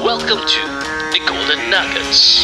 Welcome to the Golden Nuggets.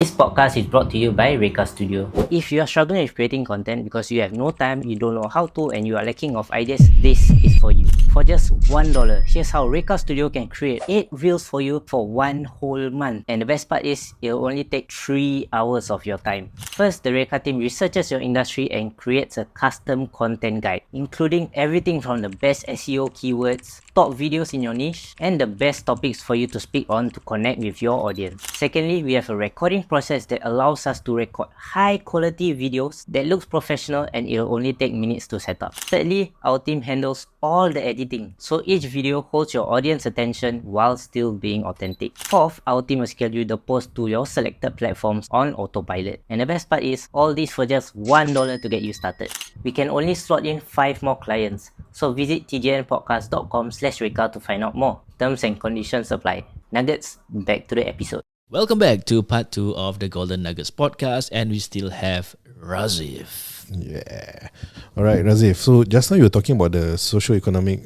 This podcast is brought to you by Reka Studio. If you are struggling with creating content because you have no time, you don't know how to, and you are lacking of ideas, this is for you. For just $1, here's how Reka Studio can create 8 reels for you for 1 whole month. And the best part is, it'll only take 3 hours of your time. First, the Reka team researches your industry and creates a custom content guide, including everything from the best SEO keywords, top videos in your niche, and the best topics for you to speak on to connect with your audience. Secondly, we have a recording process that allows us to record high quality videos that looks professional and it'll only take minutes to set up. Thirdly, our team handles all the editing, so each video holds your audience attention while still being authentic. Fourth, our team will schedule the post to your selected platforms on autopilot. And the best part is, all this for just $1 to get you started. We can only slot in 5 more clients, so visit tgnpodcast.com/Reka to find out more. Terms and conditions apply. Nuggets, back to the episode. Welcome back to part 2 of the Golden Nuggets podcast, and we still have Razif. Yeah. All right, Razif. So just now you were talking about the socio-economic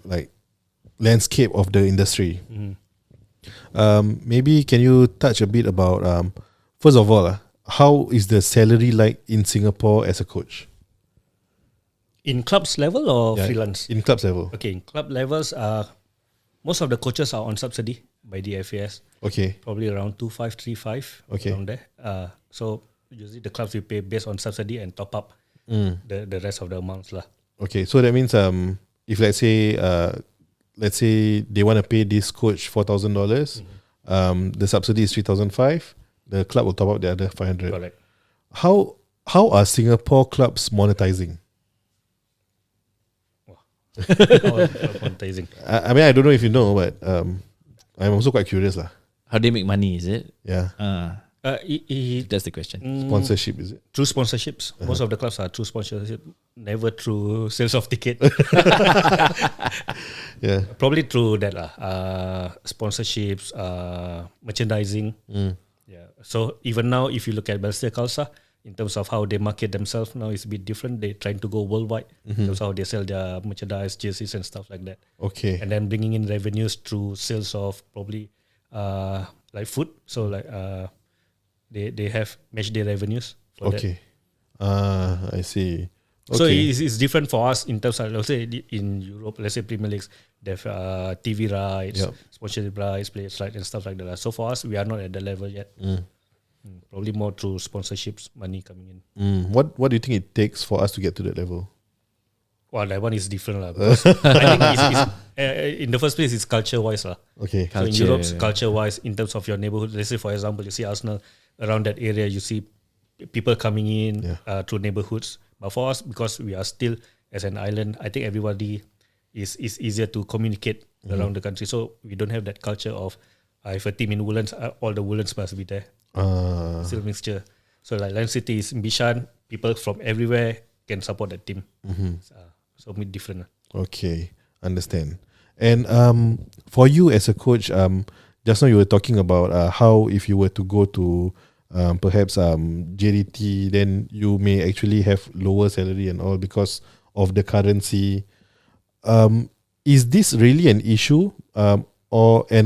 like landscape of the industry. Maybe can you touch a bit about first of all, how is the salary like in Singapore as a coach? In clubs level or Yeah, freelance? in clubs level. Okay, in club levels, most of the coaches are on subsidy by the FAS. Okay. Probably around 2535 Okay. around there. So usually the clubs will pay based on subsidy and top up the rest of the amounts lah. Okay. So that means if let's say they want to pay this coach $4,000, the subsidy is 3,500. The club will top up the other 500. Correct. How are Singapore clubs monetizing? Monetizing. I mean, I don't know if you know, but I'm also quite curious lah. How do they make money, is it? Yeah. That's the question. Sponsorship, is it? Through sponsorships. Most of the clubs are through sponsorship, never through sales of ticket. Yeah. Probably through that lah. Sponsorships, merchandising. Yeah. So even now, if you look at Balestier Khalsa, in terms of how they market themselves now, it's a bit different. They're trying to go worldwide in terms of how they sell their merchandise, jerseys and stuff like that. Okay. And then bringing in revenues through sales of probably like food. So like they have match day revenues for that. Okay. I see. Okay. So it's different for us in terms of, let's say in Europe, let's say Premier Leagues, they have TV rights, sponsorship rights, players rights and stuff like that. So for us, we are not at the level yet. Probably more through sponsorships, money coming in. What do you think it takes for us to get to that level? Well, that one is different lah. Because I think it's in the first place, it's culture-wise lah. Okay. So in Europe, culture-wise, in terms of your neighborhood, let's say for example, you see Arsenal around that area, you see people coming in through neighborhoods. But for us, because we are still as an island, I think everybody is easier to communicate around the country. So we don't have that culture of if a team in Woodlands, all the Woodlands must be there. Still mixture. So like Land City is in Bishan, people from everywhere can support that team. So a bit different. Okay. Understand. And for you as a coach, just now you were talking about how if you were to go to perhaps JDT, then you may actually have lower salary and all because of the currency. Is this really an issue? And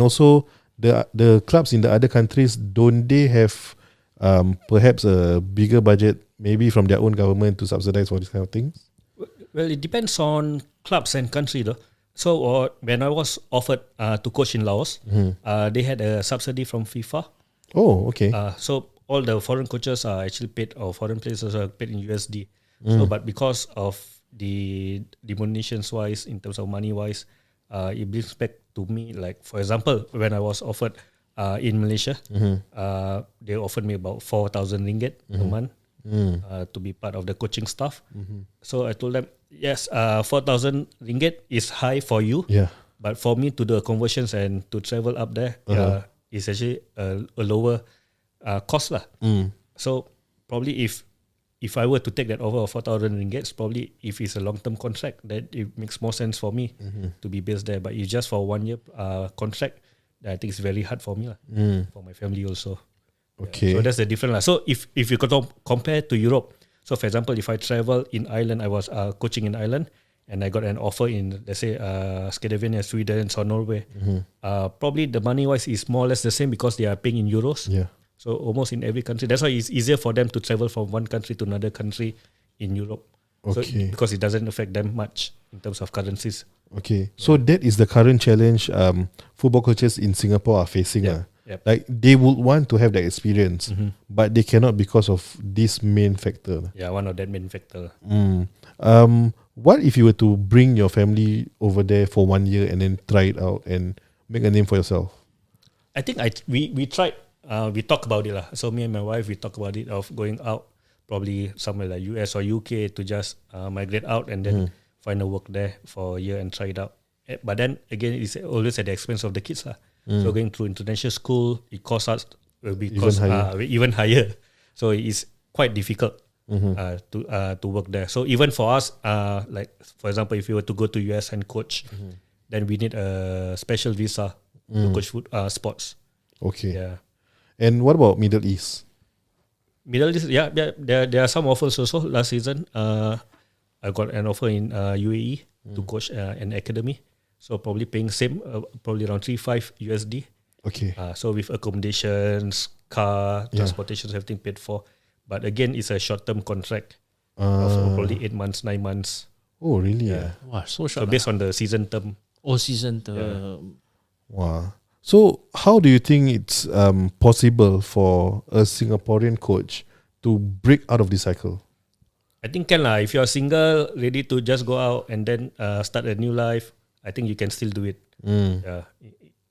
also the clubs in the other countries, don't they have perhaps a bigger budget, maybe from their own government to subsidize for these kind of things? Well, it depends on clubs and country though. So when I was offered to coach in Laos, they had a subsidy from FIFA. Oh, okay. So all the foreign coaches are actually paid, or foreign players are paid in USD. So, but because of the denominations wise, in terms of money wise, it brings back to me, like for example, when I was offered in Malaysia, they offered me about 4,000 ringgit a month to be part of the coaching staff. So I told them, yes, 4,000 ringgit is high for you, but for me to do conversions and to travel up there is actually a lower cost lah. So probably if I were to take that over of 4,000 ringgit, probably if it's a long-term contract, that it makes more sense for me to be based there. But it's just for 1 year contract, I think it's very hard for me, for my family also. Okay. So that's the difference lah. So if you compare to Europe, so for example, if I travel in Ireland, I was coaching in Ireland, and I got an offer in, let's say, Scandinavia, Sweden, or Norway. Probably the money wise is more or less the same because they are paying in euros. Yeah. So almost in every country. That's why it's easier for them to travel from one country to another country in Europe. So Okay. because it doesn't affect them much in terms of currencies. Okay. So that is the current challenge football coaches in Singapore are facing. Yep. Yep. Like they would want to have that experience, but they cannot because of this main factor. Yeah, one of that main factor. What if you were to bring your family over there for 1 year and then try it out and make a name for yourself? I think we tried. We talk about it lah. So me and my wife, we talk about it of going out, probably somewhere like US or UK to just migrate out and then find a work there for a year and try it out. But then again, it's always at the expense of the kids lah. So going through international school, it costs us even higher. So it's quite difficult to work there. So even for us, like for example, if you were to go to US and coach, then we need a special visa to coach sports. Okay. Yeah. And what about Middle East? Middle East, yeah. There are some offers also. Last season, I got an offer in UAE to coach an academy. So probably paying same, probably around 3-5 USD. Okay. So with accommodations, car, transportation, everything paid for. But again, it's a short-term contract of probably 8 months, 9 months. Oh, really? Yeah. Wow, so So short. based on the season term. Season term. Wow. So how do you think it's possible for a Singaporean coach to break out of this cycle? I think can lah. If you're single, ready to just go out and then start a new life, I think you can still do it. Yeah.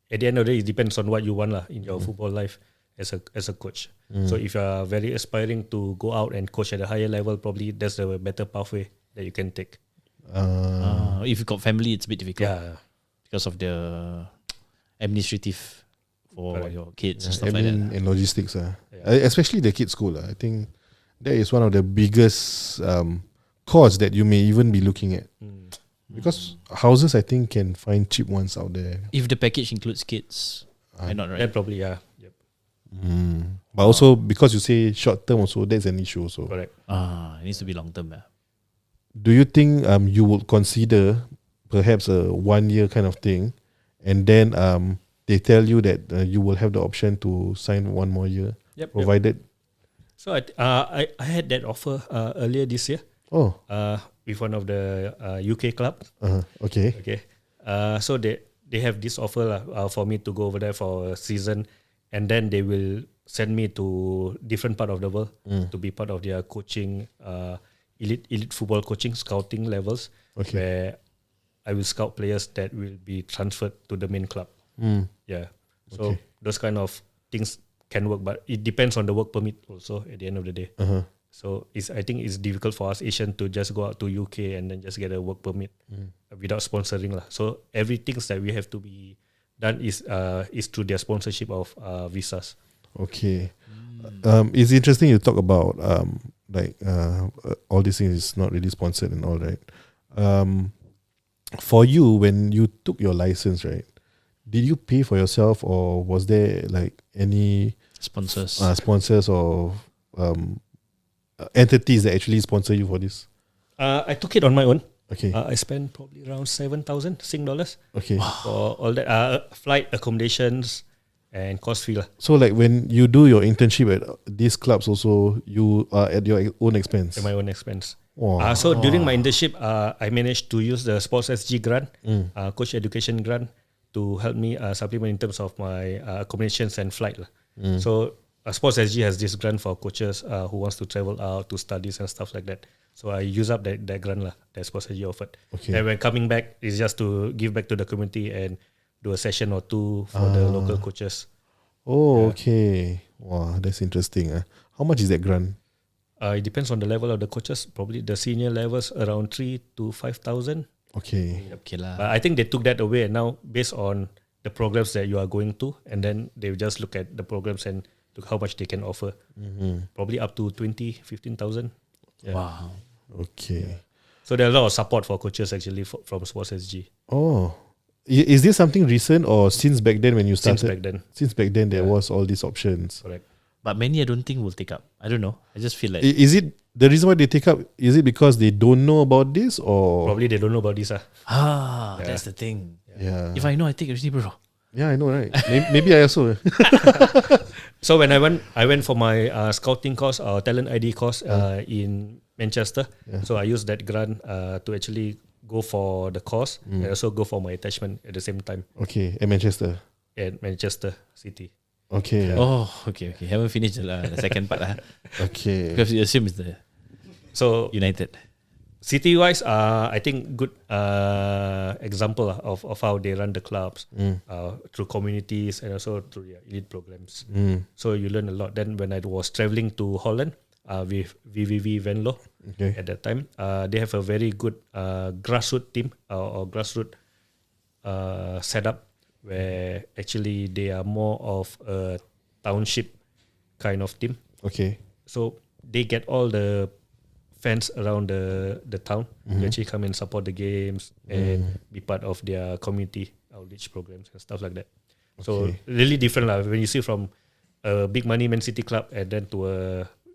At the end of the day, it depends on what you want lah in your football life as a coach. So if you are very aspiring to go out and coach at a higher level, probably that's the better pathway that you can take. If you got family, it's a bit difficult Yeah. because of the administrative for Correct. your kids and stuff like that. And logistics. Especially the kids' school. I think that is one of the biggest costs that you may even be looking at. Because houses, I think, can find cheap ones out there. If the package includes kids, why not, right? Then probably, yeah. Yep. But also, because you say short term also, that's an issue also. Correct. It needs to be long term. Yeah. Do you think you would consider perhaps a 1 year kind of thing, and then they tell you that you will have the option to sign 1 more year, Yep. provided? So I had that offer earlier this year. Oh, With one of the UK clubs. okay. Okay. So they have this offer for me to go over there for a season, and then they will send me to different part of the world to be part of their coaching, elite football coaching, scouting levels, Okay. where I will scout players that will be transferred to the main club. Yeah. So those kind of things can work, but it depends on the work permit also at the end of the day. So I think it's difficult for us Asian to just go out to UK and then just get a work permit without sponsoring lah. So everything that we have to be done is through their sponsorship of visas. Okay. It's interesting you talk about all these things is not really sponsored and all, right? For you, when you took your license, right, did you pay for yourself, or was there like any Sponsors. sponsors or entities that actually sponsor you for this? I took it on my own. Okay. I spent probably around 7,000 Sing dollars Okay. for all that flight accommodations and cost fee lah. So like when you do your internship at these clubs also, you are at your own expense? At my own expense. Wow. So during my internship, I managed to use the Sports SG grant, coach education grant, to help me supplement in terms of my accommodations and flight lah. So Sports SG has this grant for coaches who wants to travel out to studies and stuff like that. So I use up that grant lah that Sports SG offered. Okay. And when coming back, it's just to give back to the community and do a session or two for the local coaches. Oh, okay. Wow, that's interesting. How much is that grant? It depends on the level of the coaches. Probably the senior levels around 3,000 to 5,000. Okay. Okay lah. But I think they took that away, and now based on the programs that you are going to, and then they will just look at the programs and look how much they can offer. Probably up to 15,000. Yeah. Wow. Okay. So there are a lot of support for coaches actually from Sports SG. Oh. Is this something recent or since back then when you started? Since back then. Since back then there was all these options. Correct. But many I don't think will take up. I don't know. I just feel like Is it the reason why they take up? Is it because they don't know about this, or Probably they don't know about this. that's the thing. yeah, If I know, I take already, bro. yeah, I know, right? Maybe I also. So when I went for my scouting course or talent ID course in Manchester. So I used that grant to actually go for the course and also go for my attachment at the same time Okay, at Manchester. at Manchester City. Okay, Oh, okay. Haven't finished the second part lah. okay. Because you assume it's the So United. city wise, I think good example of how they run the clubs through communities and also through their elite programs. So you learn a lot. Then when I was traveling to Holland with VVV Venlo at that time, they have a very good grassroots team or grassroots setup where actually they are more of a township kind of team. Okay. So they get all the fans around the town to actually come and support the games and be part of their community outreach programs and stuff like that. So really different lah when you see from a big money Man City club and then to a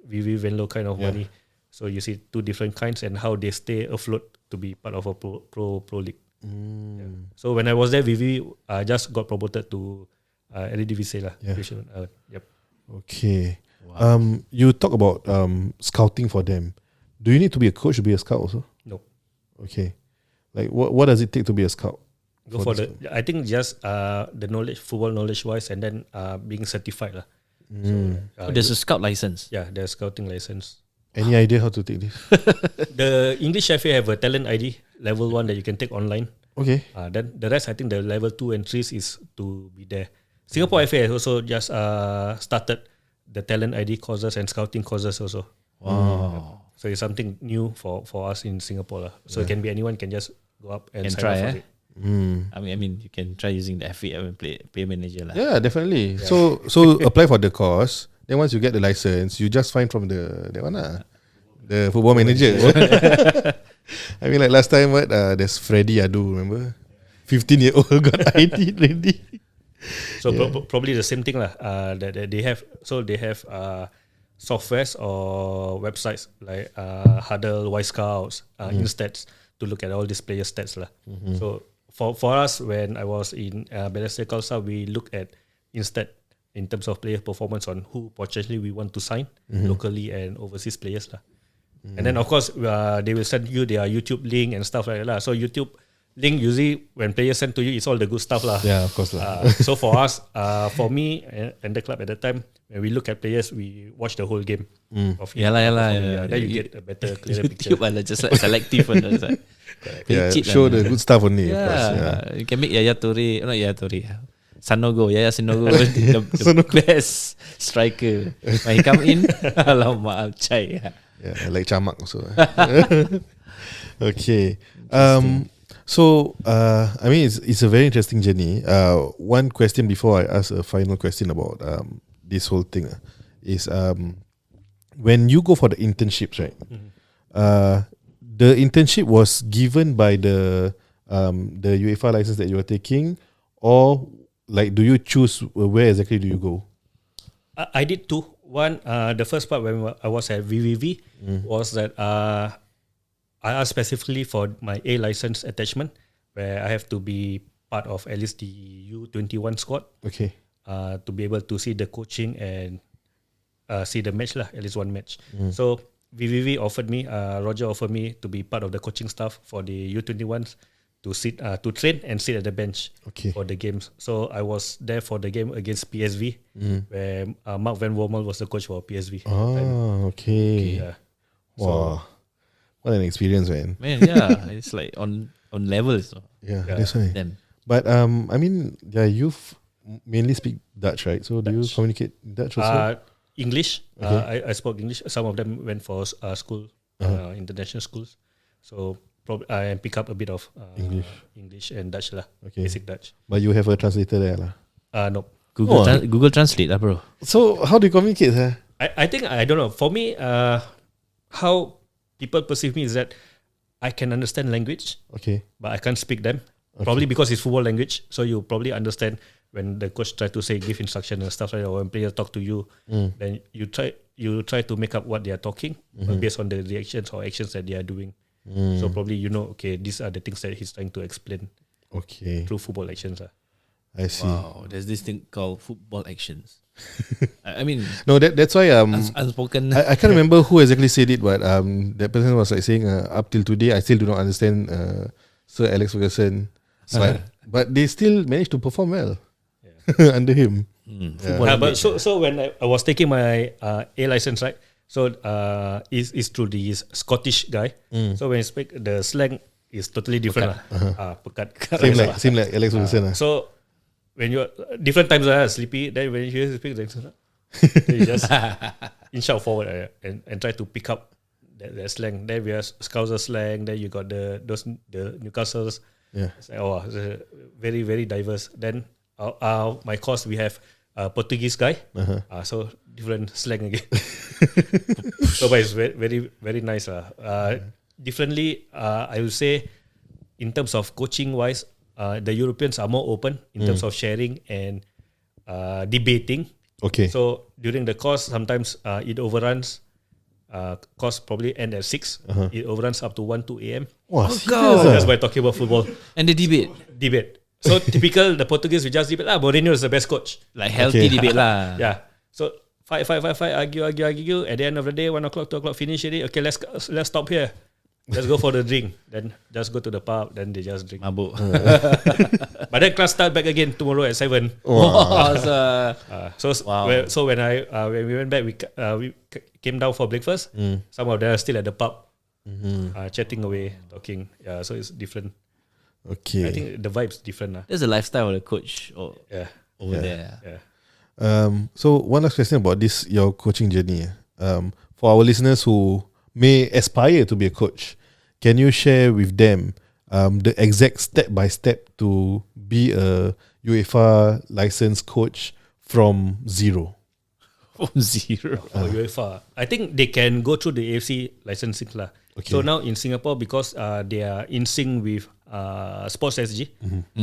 VV Venlo kind of money. So you see two different kinds and how they stay afloat to be part of a pro league. Yeah. So when I was there, VV just got promoted to Eredivisie lah. Yep. Okay. Wow. You talk about scouting for them. Do you need to be a coach to be a scout also? No. Okay. Like what does it take to be a scout? Go for the. I think just the knowledge, football knowledge wise, and then being certified lah. So, There's a scout license. yeah, there's scouting license. Any idea how to take this? The English FA have a talent ID level 1 that you can take online. Okay. Then the rest, I think the level 2 and 3 is to be there. Singapore FA has also just started the talent ID courses and scouting courses also. Wow. So it's something new for us in Singapore lah. So it can be anyone can just go up and sign try, up for it. I mean, you can try using the FA and play manager lah. Yeah, definitely. Yeah. So apply for the course. Then once you get the license, you just find from that one lah. The football manager. I mean, like last time, there's Freddy Adu, remember? 15-year-old got ID ready. So probably the same thing lah. That they have. So they have softwares or websites like Huddle, Y Scouts, Instats to look at all these player stats lah. So for us, when I was in Balestier Kalsa, we look at Instat in terms of player performance on who potentially we want to sign locally and overseas players lah. And then of course they will send you their YouTube link and stuff like that lah. So YouTube link usually when players send to you, it's all the good stuff lah. Yeah, of course lah. So for us, for me and the club at that time, when we look at players, we watch the whole game. Of him. Yeah. Then you get a better, clearer picture. YouTube are just like selective on the side. Yeah, show the good stuff only. Of course, You can make Yaya Toure, not Yaya Toure, Yaya Sanogo, the best striker. When he come in, alamak, chai. Yeah, like Chamak also. Okay. So I mean, it's a very interesting journey. One question before I ask a final question about this whole thing is when you go for the internships, right? The internship was given by the UEFA license that you are taking, or like do you choose where exactly do you go? I did two. One, the first part when I was at VVV was that I asked specifically for my A license attachment, where I have to be part of at least the U21 squad. Okay. To be able to see the coaching and see the match lah, at least one match. So VVV offered me, Roger offered me to be part of the coaching staff for the U21s to sit, to train and sit at the bench for the games. So I was there for the game against PSV, where Mark Van Bommel was the coach for PSV. Okay. Yeah. Wow. What an experience, man. Man, yeah, it's like on levels. Yeah, that's why. Them. But I mean, you mainly speak Dutch, right? So do you communicate in Dutch also? English. I spoke English. Some of them went for school, international schools. So I pick up a bit of English and Dutch lah. Okay. Basic Dutch. But you have a translator there lah. No. Google Translate lah, bro. So how do you communicate, huh? I think, I don't know. For me, how people perceive me is that I can understand language, Okay. but I can't speak them. Probably because it's football language, so you probably understand when the coach try to say give instruction and stuff like that, or when player talk to you, then you try to make up what they are talking based on the reactions or actions that they are doing. So probably okay, these are the things that he's trying to explain through football actions. I see. Wow, there's this thing called football actions. I mean, No, that's why unspoken. I can't remember who exactly said it, but that person was like saying up till today I still do not understand Sir Alex Ferguson, but they still managed to perform well under him. But so when I was taking my A license, right? So is through the Scottish guy. So when I speak, the slang is totally different. Pekat. Same like Alex Ferguson. So when you're different times sleepy, then when you hear speak, then you just inch out forward and try to pick up that slang. Then we have Scouser slang. Then you got the Newcastle's. Yeah. It's like, it's very very diverse. Then my course we have Portuguese guy. So different slang again. So but it's very very nice. Differently, I would say in terms of coaching wise, the Europeans are more open in terms of sharing and debating. Okay. So during the course, sometimes it overruns. Course probably end at 6. It overruns up to 1-2 a.m. Wow, Just by talking about football. And the debate. So typical, the Portuguese we just debate. Mourinho is the best coach. Like healthy debate lah. Yeah. So fight, argue. At the end of the day, 1 o'clock, 2 o'clock, finish it. Okay, let's stop here. Let's go for the drink. Then just go to the pub. Then they just drink. Mabuk. But then class start back again tomorrow at 7. So when we went back, we came down for breakfast. Some of them are still at the pub, chatting away, talking. Yeah, so it's different. Okay. I think the vibe's different. There's the lifestyle of the coach over there. Yeah. So one last question about this your coaching journey. For our listeners who may aspire to be a coach, can you share with them the exact step by step to be a UEFA licensed coach from zero? From zero. UEFA. I think they can go through the AFC licensing lah. Okay. So now in Singapore, because they are in sync with Sports SG,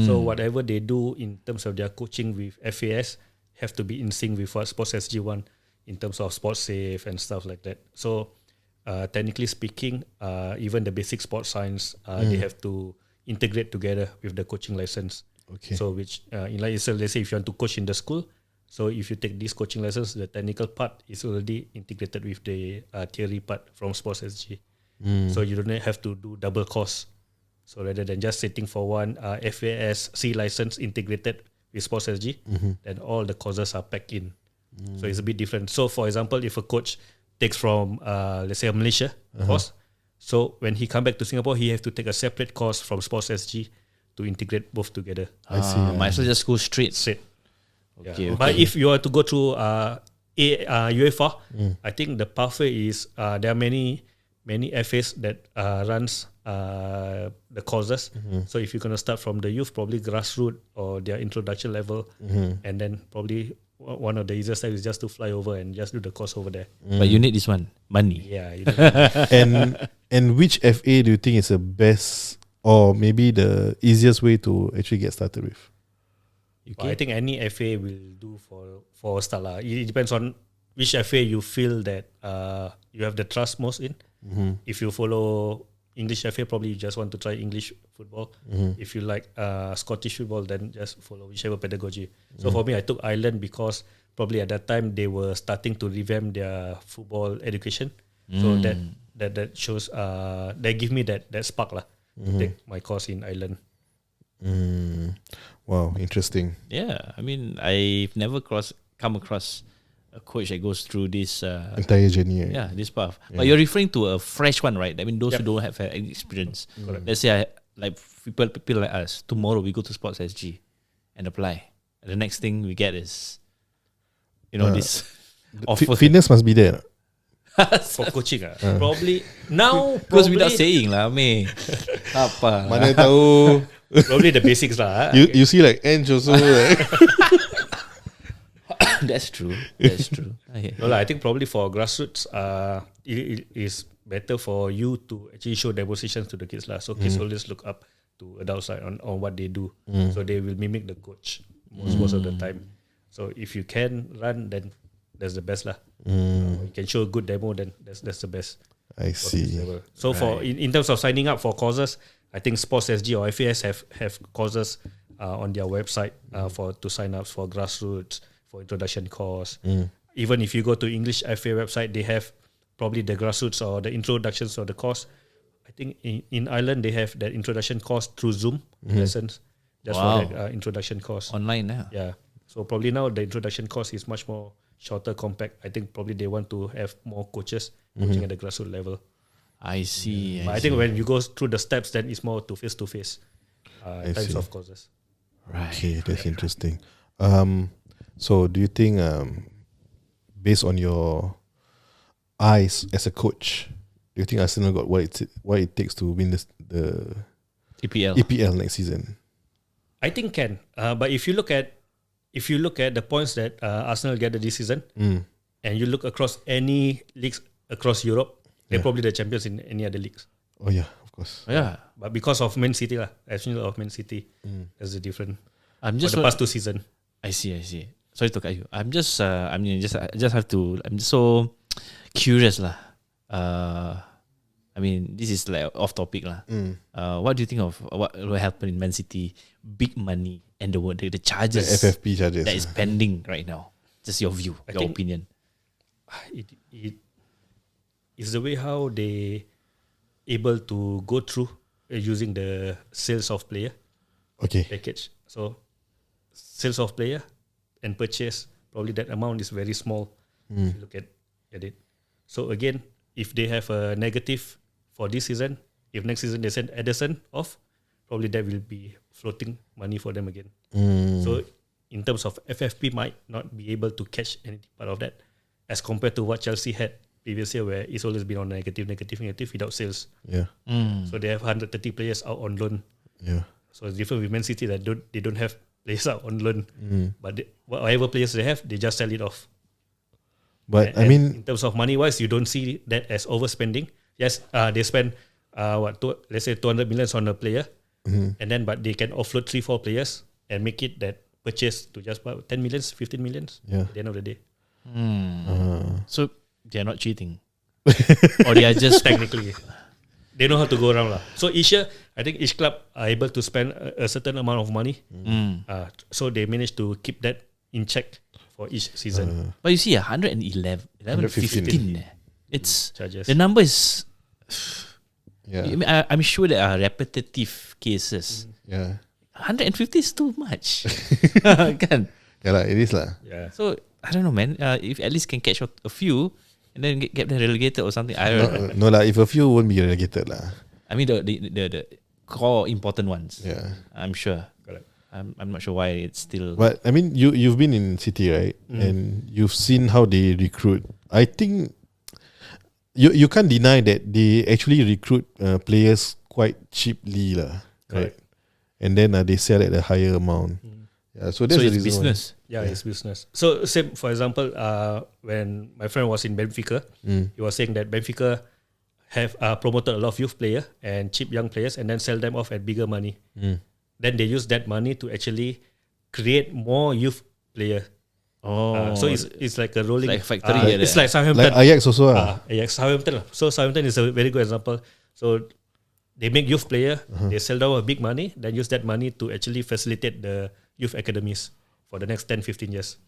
so whatever they do in terms of their coaching with FAS have to be in sync with what Sports SG want in terms of sports safe and stuff like that. So technically speaking, even the basic sports science, they have to integrate together with the coaching license. Okay. So which let's say if you want to coach in the school, so if you take this coaching license, the technical part is already integrated with the theory part from Sports SG. So you don't have to do double course. So rather than just sitting for one FAS C license integrated with Sports SG, then all the courses are packed in. So it's a bit different. So for example, if a coach takes from let's say a Malaysia course, so when he come back to Singapore, he have to take a separate course from Sports SG to integrate both together. I see. Might as well just go straight. Okay. But if you are to go through UEFA, I think the pathway is there are many FAs that runs the courses. So if you're gonna start from the youth, probably grassroots or their introduction level, and then probably one of the easiest steps is just to fly over and just do the course over there. But you need this one, money. Yeah. And which FA do you think is the best or maybe the easiest way to actually get started with? Well, I think any FA will do for a start lah. It depends on which FA you feel that you have the trust most in. If you follow English FA, probably you just want to try English football. If you like Scottish football, then just follow whichever pedagogy. So for me, I took Ireland because probably at that time they were starting to revamp their football education. So that shows they give me that spark lah to take my course in Ireland. Wow, interesting. Yeah, I mean, I've never come across a coach that goes through this Entire journey. yeah, this path. But you're referring to a fresh one, right? I mean, those who don't have experience. Let's say like people like us, tomorrow we go to Sports SG and apply. And the next thing we get is this offer. Fitness must be there. For coaching probably now Goes without saying lah, meh. Apa? Mana tahu. probably the basics lah. You see like Ange also. Like. That's true. Okay. No lah, I think probably for grassroots, it is better for you to actually show demonstrations to the kids lah. So kids always look up to adults on what they do, so they will mimic the coach most of the time. So if you can run, then that's the best lah. You can show a good demo, then that's the best. I see. So for in terms of signing up for courses, I think Sports SG or FAS have courses on their website for to sign up for grassroots, for introduction course. Even if you go to English FA website, they have probably the grassroots or the introductions or the course. I think in Ireland they have that introduction course through Zoom lessons. That's for that introduction course. Online, Yeah. So probably now the introduction course is much more shorter, compact. I think probably they want to have more coaches coaching at the grassroots level. I see. But I think when you go through the steps, then it's more to face types see. of courses. Right. Okay, that's interesting. So do you think, based on your eyes as a coach, do you think Arsenal got what it takes to win the EPL. EPL next season? I think can. But if you look at the points that Arsenal gathered this season, and you look across any leagues across Europe, they're probably the champions in any other leagues. Oh yeah, of course. Yeah. But because of Man City actually of Man City, that's the difference. I'm For just the past 2 seasons. I see. Sorry to cut you. I'm just I just have to. I'm just so curious lah. I mean, this is like off topic lah. What do you think of what will happen in Man City? Big money and the charges, The FFP charges. that is pending right now. Just your view, I your think- opinion. It is the way how they able to go through using the sales of player Okay. package. So sales of player and purchase, probably that amount is very small if you look at it. So again, if they have a negative for this season, if next season they send Ederson off, probably that will be floating money for them again. So in terms of FFP might not be able to catch any part of that as compared to what Chelsea had previous year, where it's always been on negative without sales. Yeah. So they have 130 players out on loan. Yeah. So it's different with Man City that they don't have players out on loan, but whatever players they have, they just sell it off. But And I mean, in terms of money wise, you don't see that as overspending. Yes, they spend let's say 200 million on a player, and then but they can offload 3-4 players and make it that purchase to just about 10 millions, 15 millions Yeah. at the end of the day. So they are not cheating, or they are just Technically, they know how to go around lah. So each year, I think each club are able to spend a certain amount of money. So they manage to keep that in check for each season. But you see, 111, 15. It's Charges. the number is. yeah. I mean, I'm sure there are repetitive cases. Yeah. 150 is too much. Kan? Yeah lah, it is lah. Yeah. So I don't know, man. If at least can catch a few and then get them relegated or something. I don't know. No lah, if a few won't be relegated lah. I mean the core important ones. Yeah. I'm sure. Correct. I'm not sure why it's still. But I mean, you've been in City, right? And you've seen how they recruit. I think you can't deny that they actually recruit players quite cheaply lah. Right. And then they sell at a higher amount. Yeah, so that's so the it's reason why. business. Yeah, it's business. So same, for example, when my friend was in Benfica, he was saying that Benfica have promoted a lot of youth player and cheap young players and then sell them off at bigger money. Then they use that money to actually create more youth player. Oh, So it's like a rolling like factory. it's like Southampton. Like Ajax also lah. Ajax, Southampton. So Southampton is a very good example. So they make youth player, they sell down a big money, then use that money to actually facilitate the youth academies for the next 10-15 years.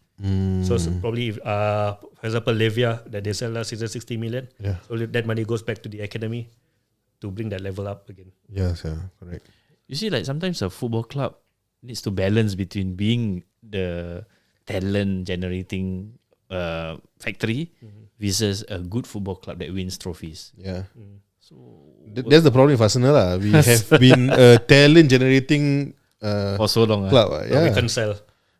So probably, if, for example, Levia that they sell last season 60 million. Yeah. So that money goes back to the academy to bring that level up again. Yes, yeah, correct. You see, like sometimes a football club needs to balance between being the talent generating factory versus a good football club that wins trophies. Yeah. That's the problem with Arsenal lah. We have been a talent generating For so long. club. So Yeah. we can sell.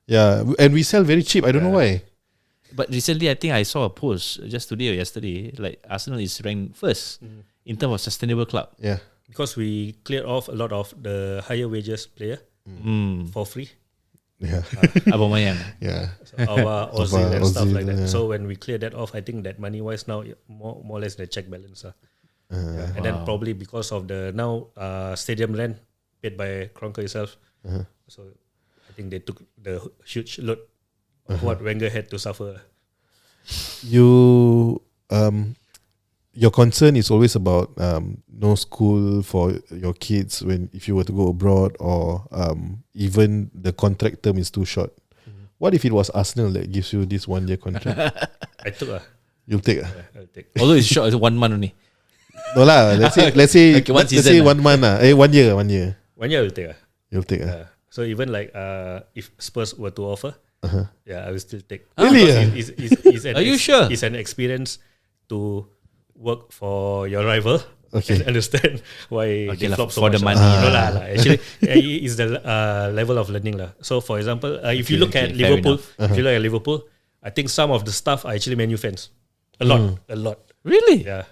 Yeah, and we sell very cheap. I don't know why. But recently, I think I saw a post just today or yesterday. Like Arsenal is ranked first in terms of sustainable club. Yeah. Because we cleared off a lot of the higher wages player for free. Yeah. Aubameyang. Yeah. So our Ozil and stuff Ozil, like that. yeah. So when we clear that off, I think that money wise now more or less the check balance. Yeah. And then probably because of the now stadium rent paid by Kroenke itself. So I think they took the huge load of what Wenger had to suffer. You your concern is always about no school for your kids if you were to go abroad, or even the contract term is too short. What if it was Arsenal that gives you this 1 year contract? I took You'll take I'll take. Although it's short, it's 1 month only. No lah. Let's say Okay, one let's season say lah. 1 month 1 year. 1 year. 1 year I'll take. You'll take So even like if Spurs were to offer, yeah, I will still take. Really? Because it's Are you sure? It's an experience to work for your rival. Okay. And understand why Okay they lah, flop so for much. the money. No lah. Actually, it's the level of learning lah. So for example, if you look at fair Liverpool, enough. if you look at Liverpool, I think some of the staff are actually Man U fans. A lot. Really? Yeah.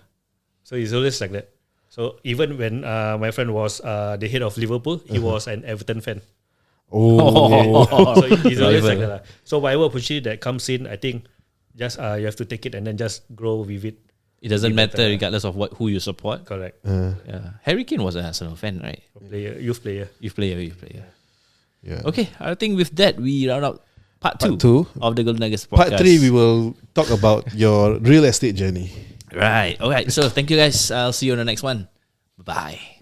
So it's always like that. So even when my friend was the head of Liverpool, he was an Everton fan. Oh. So it's always like Rival. that lah. So whatever opportunity that comes in, I think just you have to take it and then just grow with it. It doesn't Be matter better. regardless of who you support. Correct. Yeah. Harry Kane was an Arsenal fan, right? Youth player. Youth player. Yeah. Okay, I think with that we round up part Part 2 two. of the Golden Nuggets podcast. Part 3 we will talk about your real estate journey. Right. Alright. So thank you guys. I'll see you on the next one. Bye.